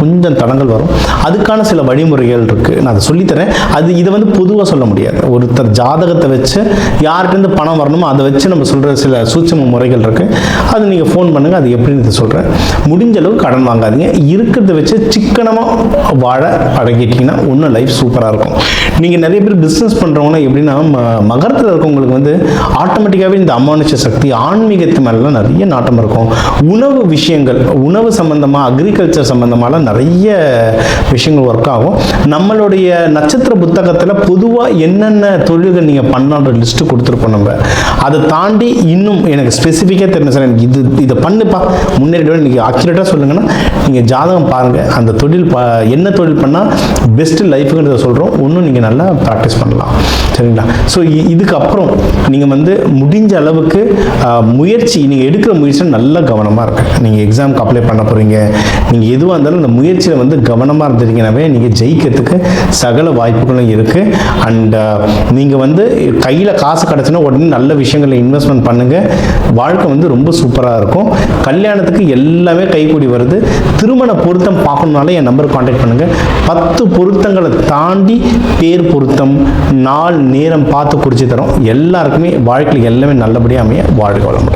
கொஞ்சம் தடங்கள் வரும். அதுக்கான சில வழிமுறைகள் இருக்குது, நான் அதை சொல்லித்தரேன். இதை வந்து பொதுவாக சொல்ல முடியாது. ஒருத்தர் ஜாதகத்தை வச்சு யார்கிட்டேருந்து பணம் வரணுமோ அதை வச்சு நம்ம சொல்கிற சில சூட்சும முறைகள் இருக்குது. அது நீங்கள் ஃபோன் பண்ணுங்கள், அது எப்படின்னு சொல்கிறேன். முடிஞ்ச அளவு கடன் வாங்காதீங்க. இருக்கிறத வச்சு சிக்கனமாக வாழ பழகிட்டீங்கன்னா இன்னும் லைஃப் சூப்பராக இருக்கும். நீங்கள் நிறைய பேர் பிஸ்னஸ் பண்ணுறவங்கன்னா எப்படின்னா மகரத்தில் இருக்கவங்களுக்கு வந்து ஆட்டோமேட்டிக்காகவே இந்த அமானுஷ சக்தி ஆன்மீகத்து மேலாம் நிறைய நாட்டம் இருக்கும். உணவு விஷயங்கள், உணவு சம்பந்தமாக, அக்ரிகல்ச்சர் சம்பந்தமாலாம் நிறைய விஷயங்கள் ஒர்க் ஆகும். நம்மளுடைய நட்சத்திர புத்தகத்தில் பொதுவாக என்னென்ன தொழில்கள் நீங்கள் பண்ணான்ற லிஸ்ட்டு கொடுத்துருப்போம். நம்ம அதை தாண்டி இன்னும் எனக்கு ஸ்பெசிஃபிக்காக தெரிஞ்ச சார் எனக்கு இதை பண்ணுப்பா முன்னேறிட நீங்கள் அக்யூரேட்டாக சொல்லுங்கன்னா நீங்கள் ஜாதகம் பாருங்கள். அந்த தொழில் என்ன தொழில் பண்ணால் பெஸ்ட்டு லைஃபுங்கிறத சொல்கிறோம். இன்னும் நீங்கள் நல்லா ப்ராக்டிஸ் பண்ணலாம். சரிங்களா? ஸோ இதுக்கப்புறம் நீங்கள் வந்து முடிஞ்ச அளவுக்கு முயற்சி, நீங்கள் எடுக்கிற முயற்சியில் நல்ல கவனமாக இருக்கு. நீங்கள் எக்ஸாமுக்கு அப்ளை பண்ண போகிறீங்க, நீங்கள் எதுவாக இருந்தாலும் அந்த முயற்சியில் வந்து கவனமாக இருந்தீங்கன்னாவே நீங்கள் ஜெயிக்கிறதுக்கு சகல வாய்ப்புகளும் இருக்குது. அண்ட் நீங்கள் வந்து கையில் காசு கிடச்சுன்னா உடனே நல்ல விஷயங்களில் இன்வெஸ்ட்மெண்ட் பண்ணுங்கள். வாழ்க்கை வந்து ரொம்ப சூப்பராக இருக்கும். கல்யாணத்துக்கு எல்லாமே கைகூடி வருது. திருமண பொருத்தம் பார்க்கணுனால என் நம்பருக்கு கான்டாக்ட் பண்ணுங்கள். 10 பொருத்தங்களை தாண்டி பேர் பொருத்தம், நாள் நேரம் பார்த்து குறித்து தரோம். எல்லாருக்குமே வாழ்க்கையில் எல்லாமே நல்லபடியாக அமைய வாழ்க வளமுடன்.